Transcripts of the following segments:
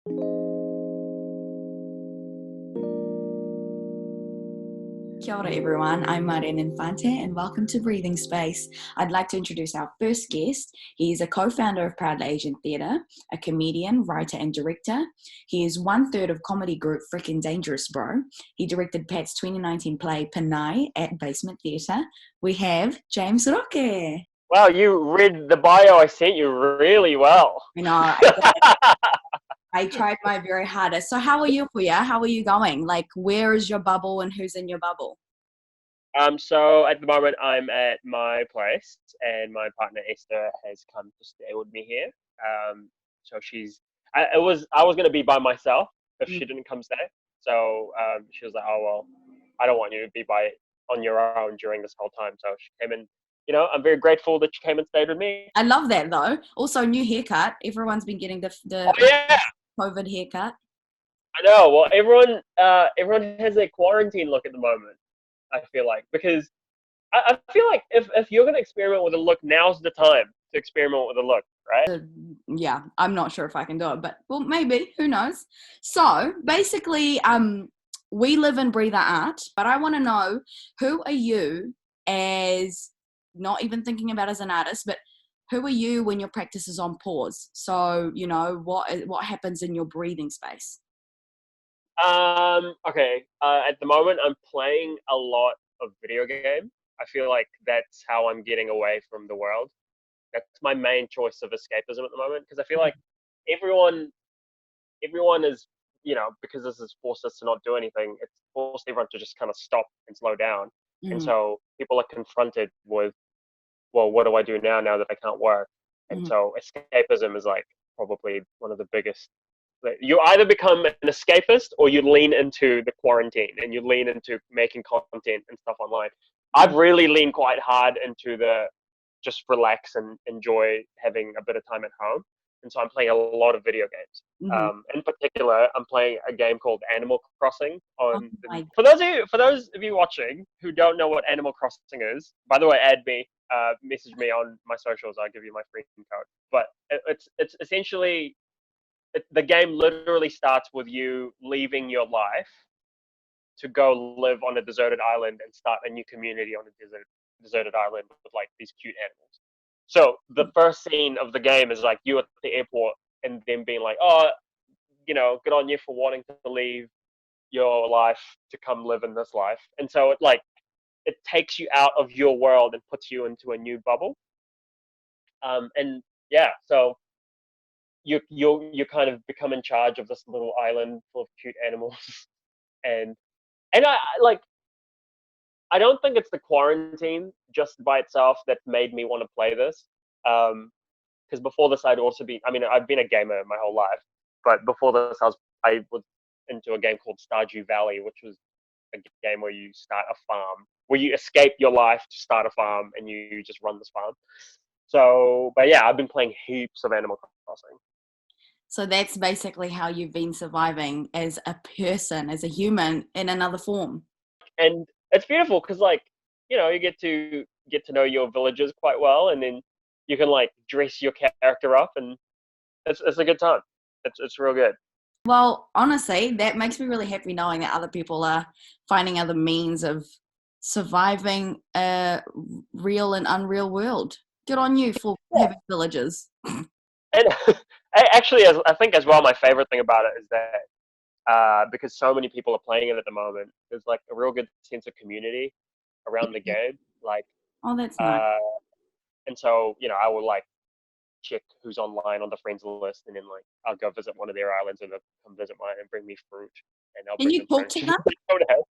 Kia ora everyone, I'm Marianne Infante and welcome to Breathing Space. I'd like to introduce our first guest. He is a co-founder of Proudly Asian Theatre, a comedian, writer and director. He is 1/3 of comedy group Frickin Dangerous Bro. He directed Pat's 2019 play PINAY at Basement Theatre. We have James Roque. Wow, you read the bio I sent you really well. You know, I tried my very hardest. So how are you, Puya? How are you going? Like, where is your bubble and who's in your bubble? So at the moment I'm at my place and my partner Esther has come to stay with me here. So I was gonna be by myself if she didn't come stay. So she was like, oh well, I don't want you to be on your own during this whole time. So she came in. I'm very grateful that she came and stayed with me. I love that though. Also, new haircut. Everyone's been getting the Oh yeah, COVID haircut. I know. Well, everyone has their quarantine look at the moment. I feel like because I feel like if you're gonna experiment with a look, now's the time to experiment with a look, right? Yeah, I'm not sure if I can do it, but well, maybe. Who knows? So basically, we live and breathe our art, but I want to know, who are you as, not even thinking about as an artist, but who are you when your practice is on pause? So what happens in your breathing space? Okay. At the moment, I'm playing a lot of video game. I feel like that's how I'm getting away from the world. That's my main choice of escapism at the moment because I feel like everyone, everyone is, because this has forced us to not do anything. It's forced everyone to just kind of stop and slow down. And Mm-hmm. so people are confronted with, well, what do I do now that I can't work? And Mm-hmm. so escapism is like probably one of the biggest. You either become an escapist or you lean into the quarantine and you lean into making content and stuff online. I've really leaned quite hard into the just relax and enjoy having a bit of time at home. And so I'm playing a lot of video games. Mm-hmm. In particular, I'm playing a game called Animal Crossing. Oh my. For those of you watching who don't know what Animal Crossing is, by the way, add me, message me on my socials. I'll give you my free code. But it's essentially the game literally starts with you leaving your life to go live on a deserted island and start a new community on a deserted island with like these cute animals. So the first scene of the game is like you at the airport and them being like, oh, good on you for wanting to leave your life to come live in this life. And so it takes you out of your world and puts you into a new bubble. And yeah, so you kind of become in charge of this little island full of cute animals, and I like. I don't think it's the quarantine just by itself that made me want to play this. Because before this, I'd also been. I mean, I've been a gamer my whole life, but before this, I was into a game called Stardew Valley, which was a game where you start a farm, where you escape your life to start a farm, and you just run this farm. So, but yeah, I've been playing heaps of Animal Crossing. So that's basically how you've been surviving as a person, as a human in another form. And it's beautiful because you get to know your villagers quite well, and then you can like dress your character up, and it's a good time. It's real good. Well, honestly, that makes me really happy knowing that other people are finding other means of surviving a real and unreal world. Good on you for having villages. And actually, as I think as well, my favorite thing about it is that because so many people are playing it at the moment, there's like a real good sense of community around the game. Like, Oh, that's nice. uh, and so I will like check who's online on the friends list, and then like I'll go visit one of their islands, and they'll come visit mine and bring me fruit, and I'll Can bring you them talk to furniture. them?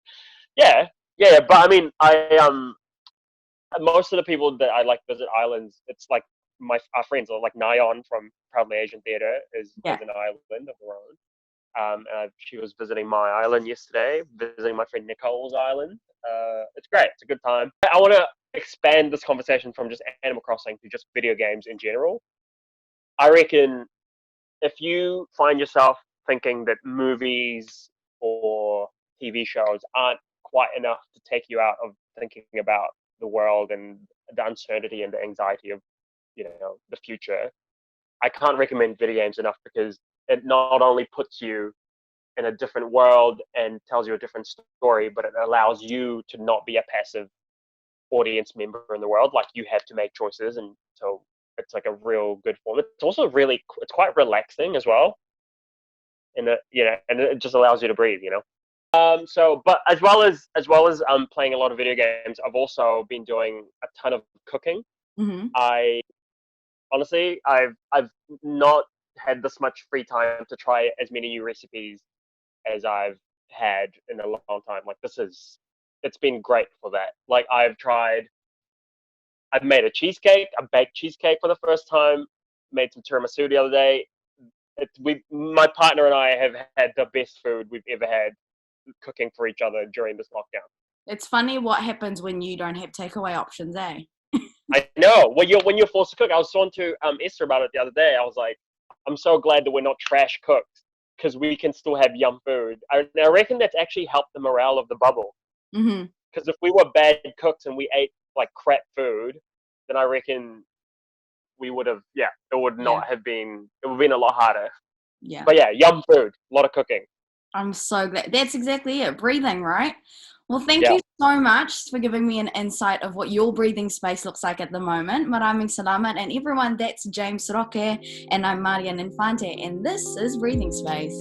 Yeah, yeah. But I mean, most of the people that I like visit islands, it's like our friends are like Nyan from Proudly Asian Theatre is Yeah. an island of her own. She was visiting my island yesterday, visiting my friend Nicole's island. It's great. It's a good time. I want to expand this conversation from just Animal Crossing to just video games in general. I reckon if you find yourself thinking that movies or TV shows aren't quite enough to take you out of thinking about the world and the uncertainty and the anxiety of the future, I can't recommend video games enough because it not only puts you in a different world and tells you a different story, but it allows you to not be a passive audience member in the world. Like, you have to make choices, and so it's like a real good form. It's also it's quite relaxing as well, and and it just allows you to breathe. But as well as playing a lot of video games, I've also been doing a ton of cooking. Mm-hmm. I honestly, I've not had this much free time to try as many new recipes as I've had in a long time. Like, it's been great for that. Like, I've made a baked cheesecake for the first time, made some tiramisu the other day. My partner and I have had the best food we've ever had cooking for each other during this lockdown. It's funny what happens when you don't have takeaway options, eh? I know. When you're forced to cook, I was talking to Esther about it the other day. I was like, I'm so glad that we're not trash cooks, because we can still have yum food. I reckon that's actually helped the morale of the bubble. Mm-hmm. Because if we were bad cooks and we ate like crap food, then I reckon we would have, it would not have been, it would have been a lot harder. Yeah. But yeah, yum food, a lot of cooking. I'm so glad. That's exactly it. Breathing, right? Well, thank Yeah. you so much for giving me an insight of what your breathing space looks like at the moment. Maraming salamat. And everyone, that's James Roque, and I'm Marianne Infante, and this is Breathing Space.